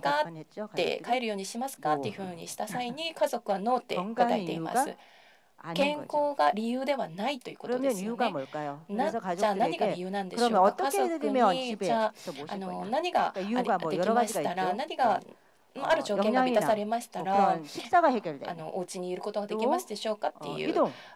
라고 か 답변했죠. で 가족들이. 帰るようにしますかっていうふうにした際に家族はノーって答 건강의 えていま 이유가 す。 아닌 健 거죠. 康が理由ではないということで 그러면 すよ 이유가 ね。 뭘까요? じゃあ何が理 그래서 由なんでしょう 그러면 か。家 어떻게 族 해드리면 にじゃ 집에서 あ 모실 거냐? 何が 그러니까 이유가 뭐 でき 여러 ま 가지가 したら 있죠. 何が 네. ある条件が満たさ 영양이나 れました 뭐 ら 그런 식사가 해결되는 お家にいることができますでしょうかって 또 いう 이동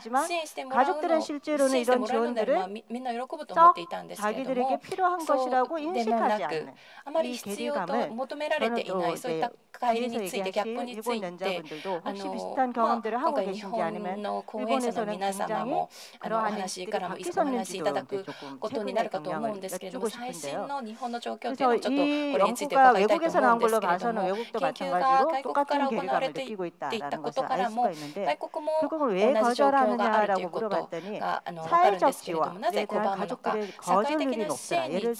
하지만 支援してもらうの 가족들은 支援 실제로는 して 이런 もらうのであれば 지원들을 みんな喜ぶと思っていたんですけれど 자기들에게 も 필요한 そう 것이라고 でも 인식하지 なく 않는 あまり 이 必要と 괴리감을 求められて 저는 いな 또 いそういっ 이제 た帰り 뒤에서 についてギャップ 얘기하실 につ 일본 いて 연자분들도 あ 혹시 の 비슷한 まあ 경험들을 今 하고 回日 계신지 아니면 本の公演者の 일본에서는 皆様 굉장히 もお 그러한 話 인식들이 からもお話しい 바뀌었는지도 ただ 이제 く 조금 ことにな 최근의 るかと思う 경향을 んですけれど 여쭈고 も最新 싶은데요. の日本の状況という 그래서 のをちょっとこ 이 れについて 연구가 伺いたいと 외국에서 思うん 나온 です 걸로 けれど 봐서는 も 외국도 研究が 마찬가지로 外国か 똑같은 ら行わ 괴리감을 れてい 느끼고 った 있다라는 こと 것을 か 알 ら 수가 も 있는데 外国も 그걸 왜 同じ状況があるという 거절하느냐라고 こと 물어봤더니 がわかるんで 사회적 すけれどもなぜ 지원에 拒 대한 むのか 가족들의 社会的 거절률이 な支 높더라. 援 예를 につ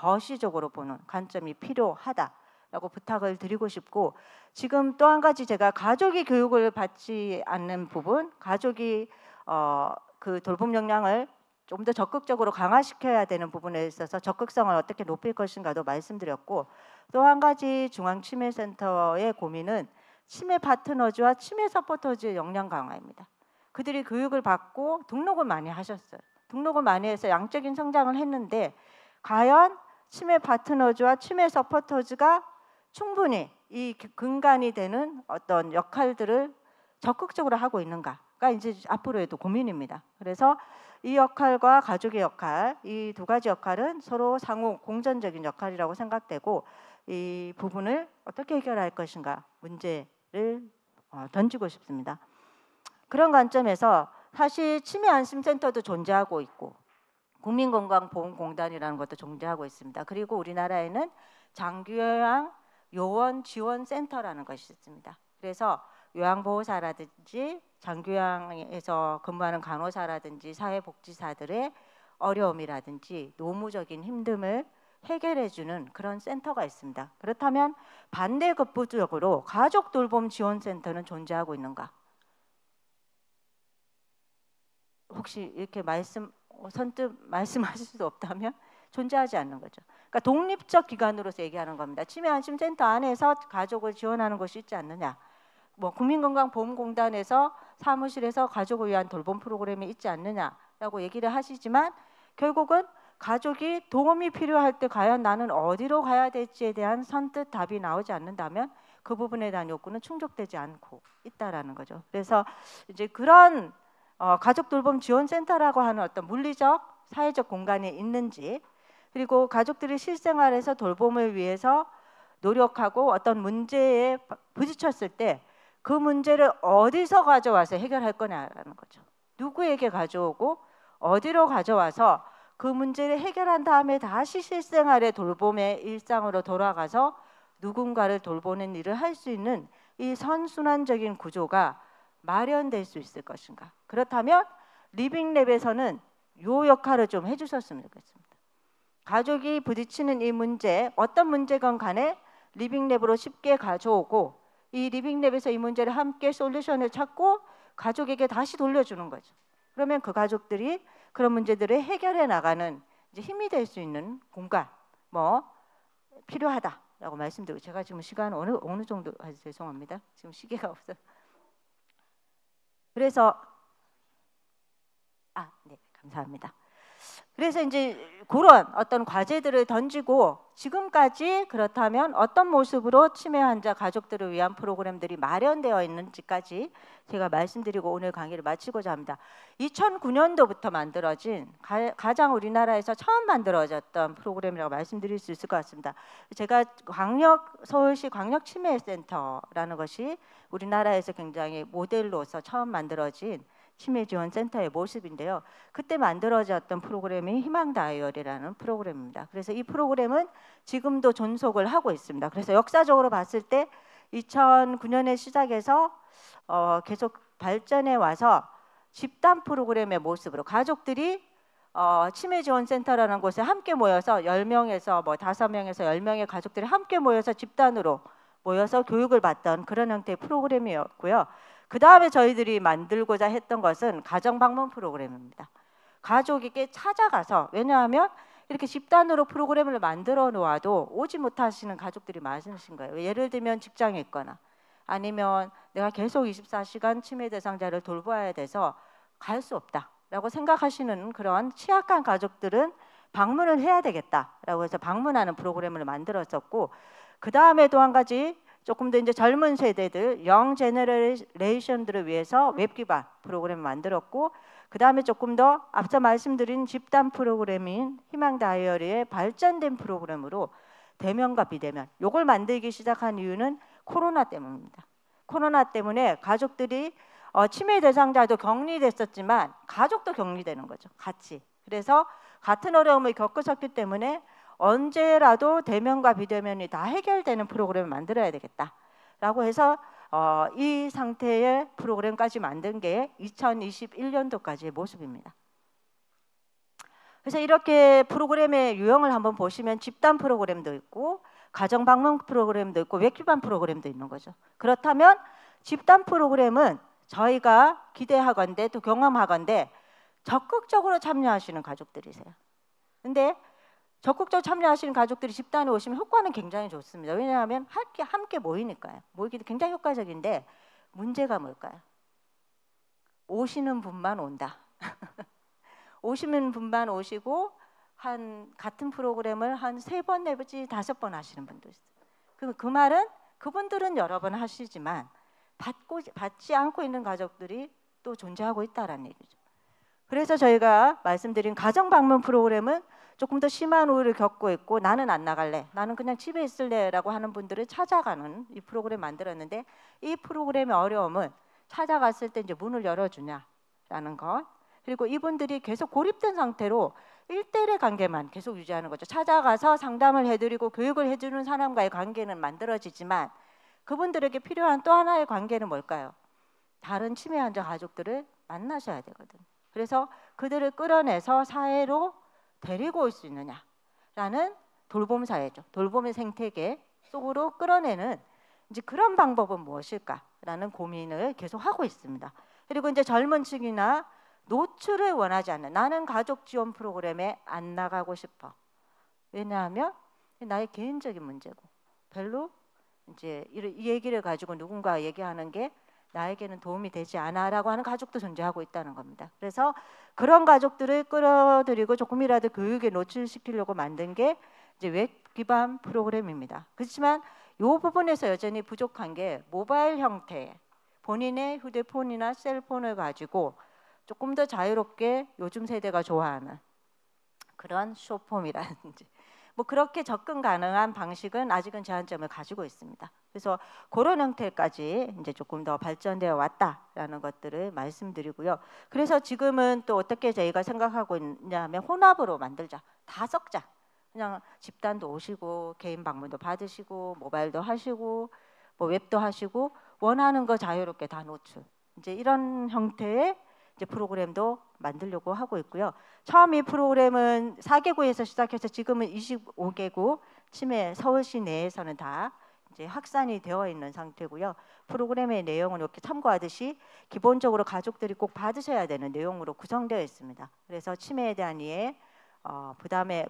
거시적으로 보는 관점이 필요하다라고 부탁을 드리고 싶고, 지금 또 한 가지 제가 가족이 교육을 받지 않는 부분, 가족이 그 돌봄 역량을 좀 더 적극적으로 강화시켜야 되는 부분에 있어서 적극성을 어떻게 높일 것인가도 말씀드렸고, 또 한 가지 중앙치매센터의 고민은 치매 파트너즈와 치매 서포터즈의 역량 강화입니다. 그들이 교육을 받고 등록을 많이 하셨어요. 등록을 많이 해서 양적인 성장을 했는데 과연 치매 파트너즈와 치매 서포터즈가 충분히 이 근간이 되는 어떤 역할들을 적극적으로 하고 있는가가 이제 앞으로의 또 고민입니다. 그래서 이 역할과 가족의 역할, 이 두 가지 역할은 서로 상호 공존적인 역할이라고 생각되고 이 부분을 어떻게 해결할 것인가 문제를 던지고 싶습니다. 그런 관점에서 사실 치매 안심센터도 존재하고 있고 국민건강보험공단이라는 것도 존재하고 있습니다. 그리고 우리나라에는 장기요양 요원 지원센터라는 것이 있습니다. 그래서 요양보호사라든지 장기요양에서 근무하는 간호사라든지 사회복지사들의 어려움이라든지 노무적인 힘듦을 해결해주는 그런 센터가 있습니다. 그렇다면 반대급부적으로 가족 돌봄 지원센터는 존재하고 있는가? 혹시 이렇게 선뜻 말씀하실 수 없다면 존재하지 않는 거죠. 그러니까 독립적 기관으로서 얘기하는 겁니다. 치매 안심센터 안에서 가족을 지원하는 것이 있지 않느냐. 뭐 국민건강보험공단에서 사무실에서 가족을 위한 돌봄 프로그램이 있지 않느냐라고 얘기를 하시지만 결국은 가족이 도움이 필요할 때 과연 나는 어디로 가야 될지에 대한 선뜻 답이 나오지 않는다면 그 부분에 대한 욕구는 충족되지 않고 있다라는 거죠. 그래서 이제 그런 가족 돌봄 지원센터라고 하는 어떤 물리적, 사회적 공간이 있는지 그리고 가족들이 실생활에서 돌봄을 위해서 노력하고 어떤 문제에 부딪혔을 때 그 문제를 어디서 가져와서 해결할 거냐라는 거죠. 누구에게 가져오고 어디로 가져와서 그 문제를 해결한 다음에 다시 실생활의 돌봄의 일상으로 돌아가서 누군가를 돌보는 일을 할 수 있는 이 선순환적인 구조가 마련될 수 있을 것인가. 그렇다면 리빙랩에서는 이 역할을 좀 해주셨으면 좋겠습니다. 가족이 부딪히는 이 문제, 어떤 문제건 간에 리빙랩으로 쉽게 가져오고 이 리빙랩에서 이 문제를 함께 솔루션을 찾고 가족에게 다시 돌려주는 거죠. 그러면 그 가족들이 그런 문제들을 해결해 나가는 이제 힘이 될 수 있는 공간 뭐 필요하다라고 말씀드리고 제가 지금 시간 어느 정도 죄송합니다. 지금 시계가 없어요. 그래서 네, 감사합니다. 그래서 이제 그런 어떤 과제들을 던지고 지금까지 그렇다면 어떤 모습으로 치매 환자 가족들을 위한 프로그램들이 마련되어 있는지까지 제가 말씀드리고 오늘 강의를 마치고자 합니다. 2009년도부터 만들어진 가장 우리나라에서 처음 만들어졌던 프로그램이라고 말씀드릴 수 있을 것 같습니다. 제가 서울시 광역치매센터라는 것이 우리나라에서 굉장히 모델로서 처음 만들어진 치매지원센터의 모습인데요. 그때 만들어졌던 프로그램이 희망다이어리라는 프로그램입니다. 그래서 이 프로그램은 지금도 존속을 하고 있습니다. 그래서 역사적으로 봤을 때 2009년에 시작해서 계속 발전해 와서 집단 프로그램의 모습으로 가족들이 치매지원센터라는 곳에 함께 모여서 10명에서 5명에서 10명의 가족들이 함께 모여서 집단으로 모여서 교육을 받던 그런 형태의 프로그램이었고요. 그 다음에 저희들이 만들고자 했던 것은 가정방문 프로그램입니다. 가족에게 찾아가서 왜냐하면 이렇게 집단으로 프로그램을 만들어 놓아도 오지 못하시는 가족들이 많으신 거예요. 예를 들면 직장에 있거나 아니면 내가 계속 24시간 치매 대상자를 돌봐야 돼서 갈 수 없다라고 생각하시는 그런 취약한 가족들은 방문을 해야 되겠다라고 해서 방문하는 프로그램을 만들었었고 그 다음에 또 한 가지 조금 더 이제 젊은 세대들, 영 제너레이션들을 위해서 웹 기반 프로그램을 만들었고 그 다음에 조금 더 앞서 말씀드린 집단 프로그램인 희망 다이어리의 발전된 프로그램으로 대면과 비대면 요걸 만들기 시작한 이유는 코로나 때문입니다. 코로나 때문에 가족들이 치매 대상자도 격리됐었지만 가족도 격리되는 거죠. 같이. 그래서 같은 어려움을 겪으셨기 때문에 언제라도 대면과 비대면이 다 해결되는 프로그램을 만들어야 되겠다라고 해서 이 상태의 프로그램까지 만든 게 2021년도까지의 모습입니다. 그래서 이렇게 프로그램의 유형을 한번 보시면 집단 프로그램도 있고 가정 방문 프로그램도 있고 웹 기반 프로그램도 있는 거죠. 그렇다면 집단 프로그램은 저희가 기대하건대 또 경험하건대 적극적으로 참여하시는 가족들이세요. 근데 적극적으로 참여하시는 가족들이 집단에 오시면 효과는 굉장히 좋습니다. 왜냐하면 함께 모이니까요. 모이기도 굉장히 효과적인데 문제가 뭘까요? 오시는 분만 온다. 오시는 분만 오시고 같은 프로그램을 한 3번 내지 5번 하시는 분도 있어요. 그 말은 그분들은 여러 번 하시지만 받지 않고 있는 가족들이 또 존재하고 있다라는 얘기죠. 그래서 저희가 말씀드린 가정 방문 프로그램은 조금 더 심한 우울을 겪고 있고 나는 안 나갈래, 나는 그냥 집에 있을래라고 하는 분들을 찾아가는 이 프로그램 만들었는데, 이 프로그램의 어려움은 찾아갔을 때 이제 문을 열어주냐라는 것, 그리고 이분들이 계속 고립된 상태로 1대1의 관계만 계속 유지하는 거죠. 찾아가서 상담을 해드리고 교육을 해주는 사람과의 관계는 만들어지지만 그분들에게 필요한 또 하나의 관계는 뭘까요? 다른 치매 환자 가족들을 만나셔야 되거든요. 그래서 그들을 끌어내서 사회로 데리고 올 수 있느냐라는 돌봄 사회죠. 돌봄의 생태계 속으로 끌어내는 이제 그런 방법은 무엇일까라는 고민을 계속 하고 있습니다. 그리고 이제 젊은 층이나 노출을 원하지 않는, 나는 가족 지원 프로그램에 안 나가고 싶어. 왜냐하면 나의 개인적인 문제고 별로 이제 이 얘기를 가지고 누군가 얘기하는 게 나에게는 도움이 되지 않아라고 하는 가족도 존재하고 있다는 겁니다. 그래서 그런 가족들을 끌어들이고 조금이라도 교육에 노출시키려고 만든 게 이제 웹 기반 프로그램입니다. 그렇지만 이 부분에서 여전히 부족한 게 모바일 형태, 본인의 휴대폰이나 셀폰을 가지고 조금 더 자유롭게 요즘 세대가 좋아하는 그런 숏폼이라든지 뭐 그렇게 접근 가능한 방식은 아직은 제한점을 가지고 있습니다. 그래서 그런 형태까지 이제 조금 더 발전되어 왔다라는 것들을 말씀드리고요. 그래서 지금은 또 어떻게 저희가 생각하고 있냐면 혼합으로 만들자, 다 섞자. 그냥 집단도 오시고 개인 방문도 받으시고 모바일도 하시고 뭐 웹도 하시고 원하는 거 자유롭게 다 노출. 이제 이런 형태의 이제 프로그램도 만들려고 하고 있고요. 처음 이 프로그램은 4개구에서 시작해서 지금은 25개구 치매 서울시 내에서는 다 이제 확산이 되어 있는 상태고요. 프로그램의 내용은 이렇게 참고하듯이 기본적으로 가족들이 꼭 받으셔야 되는 내용으로 구성되어 있습니다. 그래서 치매에 대한 이해,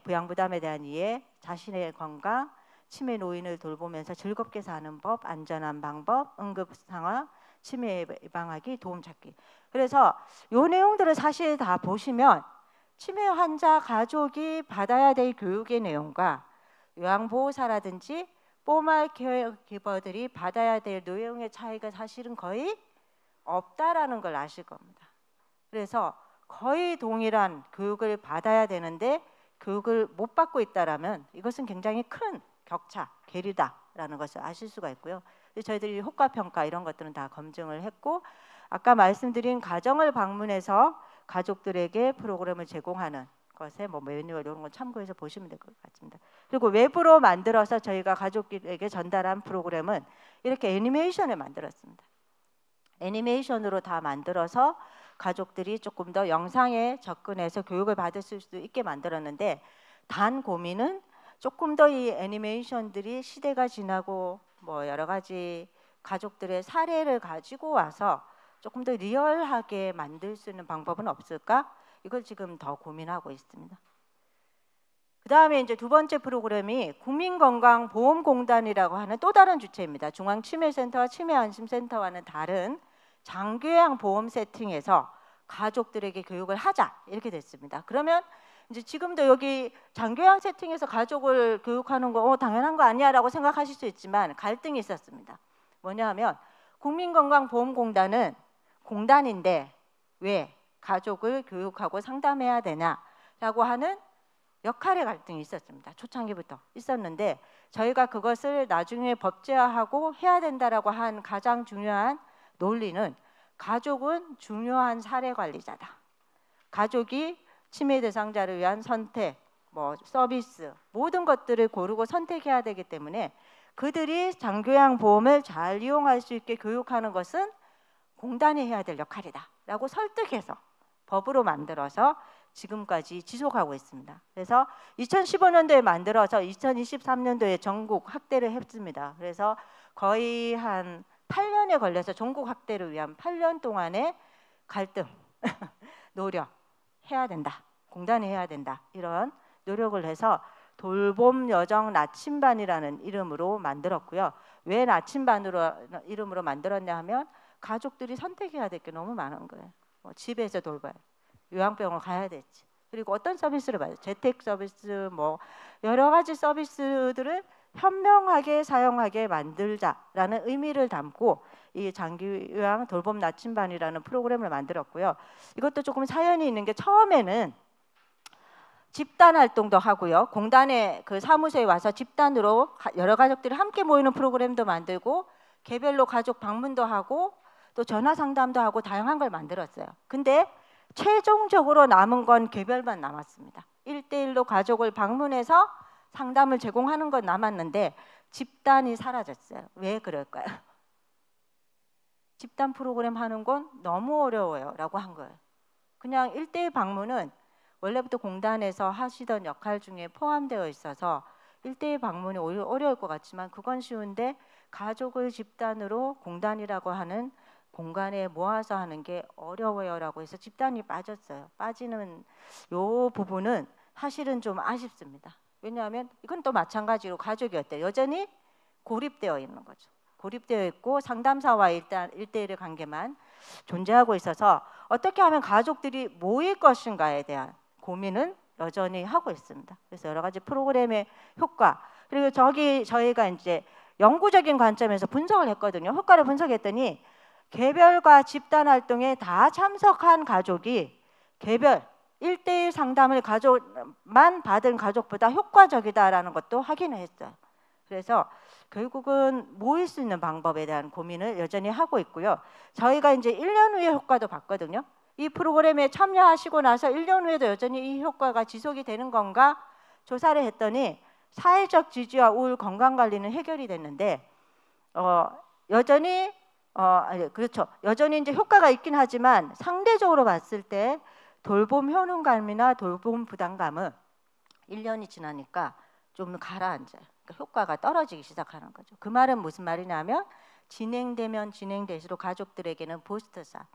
부양 부담에 대한 이해, 자신의 건강, 치매 노인을 돌보면서 즐겁게 사는 법, 안전한 방법, 응급 상황, 치매 예방하기, 도움 찾기. 그래서 이 내용들을 사실 다 보시면 치매 환자 가족이 받아야 될 교육의 내용과 요양보호사라든지 포멀 케어기버들이 받아야 될 내용의 차이가 사실은 거의 없다라는 걸 아실 겁니다. 그래서 거의 동일한 교육을 받아야 되는데 교육을 못 받고 있다라면 이것은 굉장히 큰 격차, 괴리다라는 것을 아실 수가 있고요. 저희들이 효과 평가 이런 것들은 다 검증을 했고, 아까 말씀드린 가정을 방문해서 가족들에게 프로그램을 제공하는 것에 뭐 매뉴얼 이런 거 참고해서 보시면 될 것 같습니다. 그리고 웹으로 만들어서 저희가 가족들에게 전달한 프로그램은 이렇게 애니메이션을 만들었습니다. 애니메이션으로 다 만들어서 가족들이 조금 더 영상에 접근해서 교육을 받을 수 있게 만들었는데, 단 고민은 조금 더 이 애니메이션들이 시대가 지나고 뭐 여러 가지 가족들의 사례를 가지고 와서 조금 더 리얼하게 만들 수 있는 방법은 없을까? 이걸 지금 더 고민하고 있습니다. 그 다음에 이제 두 번째 프로그램이 국민건강보험공단이라고 하는 또 다른 주체입니다. 중앙치매센터와 치매안심센터와는 다른 장교양 보험 세팅에서 가족들에게 교육을 하자 이렇게 됐습니다. 그러면 이제 지금도 여기 장교양 세팅에서 가족을 교육하는 거 당연한 거 아니야라고 생각하실 수 있지만 갈등이 있었습니다. 뭐냐하면 국민건강보험공단은 공단인데 왜 가족을 교육하고 상담해야 되냐라고 하는 역할의 갈등이 있었습니다. 초창기부터 있었는데 저희가 그것을 나중에 법제화하고 해야 된다라고 한 가장 중요한 논리는 가족은 중요한 사례 관리자다. 가족이 치매 대상자를 위한 선택, 뭐 서비스 모든 것들을 고르고 선택해야 되기 때문에 그들이 장교양 보험을 잘 이용할 수 있게 교육하는 것은 공단이 해야 될 역할이다라고 설득해서 법으로 만들어서 지금까지 지속하고 있습니다. 그래서 2015년도에 만들어서 2023년도에 전국 확대를 했습니다. 그래서 거의 한 8년에 걸려서 전국 확대를 위한 8년 동안의 갈등, 노력 해야 된다. 공단이 해야 된다. 이런 노력을 해서 돌봄 여정 나침반이라는 이름으로 만들었고요. 왜 나침반으로 이름으로 만들었냐 하면 가족들이 선택해야 될 게 너무 많은 거예요. 뭐 집에서 돌봐요. 요양병원 가야 될지. 그리고 어떤 서비스를 받아요. 재택 서비스 뭐 여러 가지 서비스들을 현명하게 사용하게 만들자라는 의미를 담고 이 장기요양 돌봄 나침반이라는 프로그램을 만들었고요. 이것도 조금 사연이 있는 게 처음에는 집단 활동도 하고요. 공단의 그 사무소에 와서 집단으로 여러 가족들이 함께 모이는 프로그램도 만들고 개별로 가족 방문도 하고 또 전화 상담도 하고 다양한 걸 만들었어요. 근데 최종적으로 남은 건 개별만 남았습니다. 1대1로 가족을 방문해서 상담을 제공하는 건 남았는데 집단이 사라졌어요. 왜 그럴까요? 집단 프로그램 하는 건 너무 어려워요 라고 한 거예요. 그냥 1대1 방문은 원래부터 공단에서 하시던 역할 중에 포함되어 있어서 1대1 방문이 오히려 어려울 것 같지만 그건 쉬운데 가족을 집단으로 공단이라고 하는 공간에 모아서 하는 게 어려워요 라고 해서 집단이 빠졌어요. 빠지는 요 부분은 사실은 좀 아쉽습니다. 왜냐하면 이건 또 마찬가지로 가족이었대요. 여전히 고립되어 있는 거죠. 고립되어 있고 상담사와 일단 1대1의 관계만 존재하고 있어서 어떻게 하면 가족들이 모일 것인가에 대한 고민은 여전히 하고 있습니다. 그래서 여러 가지 프로그램의 효과 그리고 저희가 이제 영구적인 관점에서 분석을 했거든요. 효과를 분석했더니 개별과 집단 활동에 다 참석한 가족이 개별 1대1 상담을 가족만 받은 가족보다 효과적이다라는 것도 확인을 했어요. 그래서 결국은 모일 수 있는 방법에 대한 고민을 여전히 하고 있고요. 저희가 이제 1년 후에 효과도 봤거든요. 이 프로그램에 참여하시고 나서 1년 후에도 여전히 이 효과가 지속이 되는 건가 조사를 했더니 사회적 지지와 우울 건강관리는 해결이 됐는데 여전히 그렇죠. 여전히 이제 효과가 있긴 하지만 상대적으로 봤을 때 돌봄 효능감이나 돌봄 부담감은 1년이 지나니까 좀 가라앉아요. 그러니까 효과가 떨어지기 시작하는 거죠. 그 말은 무슨 말이냐면 진행되면 진행될수록 가족들에게는 부스터샷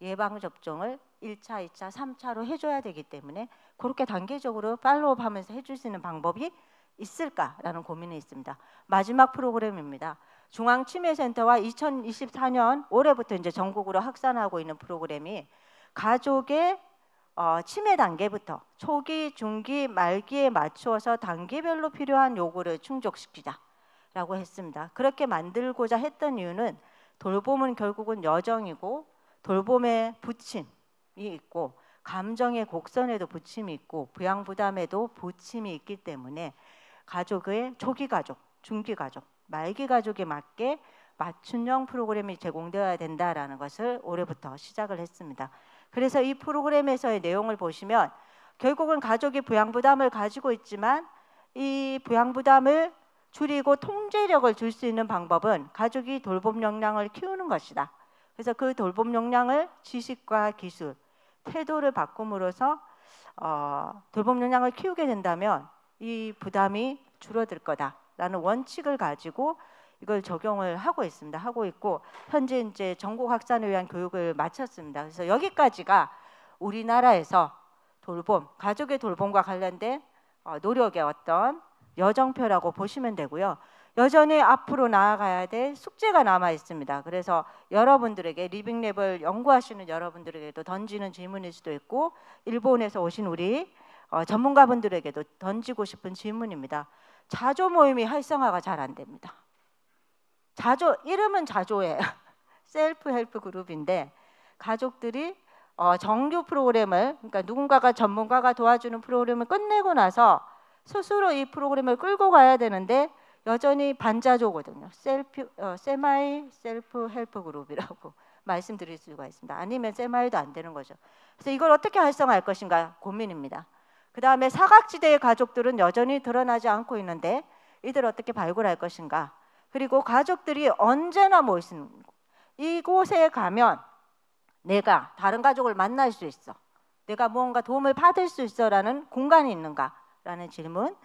예방접종을 1차, 2차, 3차로 해줘야 되기 때문에 그렇게 단계적으로 팔로우하면서 해줄 수 있는 방법이 있을까라는 고민이 있습니다. 마지막 프로그램입니다. 중앙치매센터와 2024년 올해부터 이제 전국으로 확산하고 있는 프로그램이 가족의 치매 단계부터 초기, 중기, 말기에 맞추어서 단계별로 필요한 요구를 충족시키자라고 했습니다. 그렇게 만들고자 했던 이유는 돌봄은 결국은 여정이고 돌봄에 부침이 있고 감정의 곡선에도 부침이 있고 부양부담에도 부침이 있기 때문에 가족의 초기 가족, 중기 가족, 말기 가족에 맞게 맞춤형 프로그램이 제공되어야 된다라는 것을 올해부터 시작을 했습니다. 그래서 이 프로그램에서의 내용을 보시면 결국은 가족이 부양부담을 가지고 있지만 이 부양부담을 줄이고 통제력을 줄 수 있는 방법은 가족이 돌봄 역량을 키우는 것이다. 그래서 그 돌봄 역량을 지식과 기술, 태도를 바꿈으로써 돌봄 역량을 키우게 된다면 이 부담이 줄어들 거다라는 원칙을 가지고 이걸 적용을 하고 있습니다. 하고 있고 현재 이제 전국 확산을 위한 교육을 마쳤습니다. 그래서 여기까지가 우리나라에서 돌봄, 가족의 돌봄과 관련된 노력의 어떤 여정표라고 보시면 되고요. 여전히 앞으로 나아가야 될 숙제가 남아 있습니다. 그래서 여러분들에게 리빙랩을 연구하시는 여러분들에게도 던지는 질문일 수도 있고 일본에서 오신 우리 전문가분들에게도 던지고 싶은 질문입니다. 자조 모임이 활성화가 잘 안 됩니다. 이름은 자조예요. 셀프 헬프 그룹인데 가족들이 정규 프로그램을 그러니까 누군가가 전문가가 도와주는 프로그램을 끝내고 나서 스스로 이 프로그램을 끌고 가야 되는데 여전히 반자조거든요. 세마이 셀프 헬프 그룹이라고 말씀드릴 수가 있습니다. 아니면 세마이도 안 되는 거죠. 그래서 이걸 어떻게 활성화할 것인가 고민입니다. 그 다음에 사각지대의 가족들은 여전히 드러나지 않고 있는데 이들 어떻게 발굴할 것인가. 그리고 가족들이 언제나 모일 수 있는 이곳에 가면 내가 다른 가족을 만날 수 있어. 내가 무언가 도움을 받을 수 있어라는 공간이 있는가라는 질문.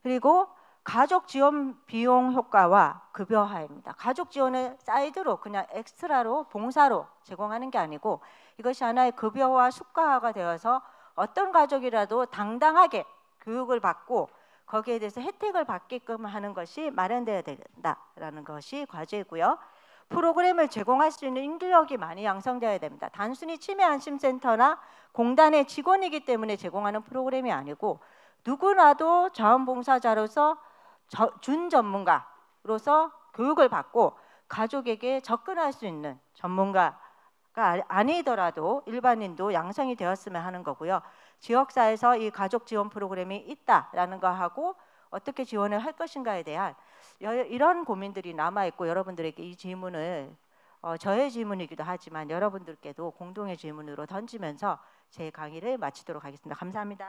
그리고 가족 지원 비용 효과와 급여화입니다. 가족 지원을 사이드로 그냥 엑스트라로 봉사로 제공하는 게 아니고 이것이 하나의 급여화 수가화가 되어서 어떤 가족이라도 당당하게 교육을 받고 거기에 대해서 혜택을 받게끔 하는 것이 마련되어야 된다라는 것이 과제고요. 프로그램을 제공할 수 있는 인력이 많이 양성되어야 됩니다. 단순히 치매안심센터나 공단의 직원이기 때문에 제공하는 프로그램이 아니고 누구나도 자원봉사자로서 준 전문가로서 교육을 받고 가족에게 접근할 수 있는 전문가가 아니더라도 일반인도 양성이 되었으면 하는 거고요. 지역사회에서 이 가족 지원 프로그램이 있다라는 거하고 어떻게 지원을 할 것인가에 대한 이런 고민들이 남아있고 여러분들에게 이 질문을 저의 질문이기도 하지만 여러분들께도 공동의 질문으로 던지면서 제 강의를 마치도록 하겠습니다. 감사합니다.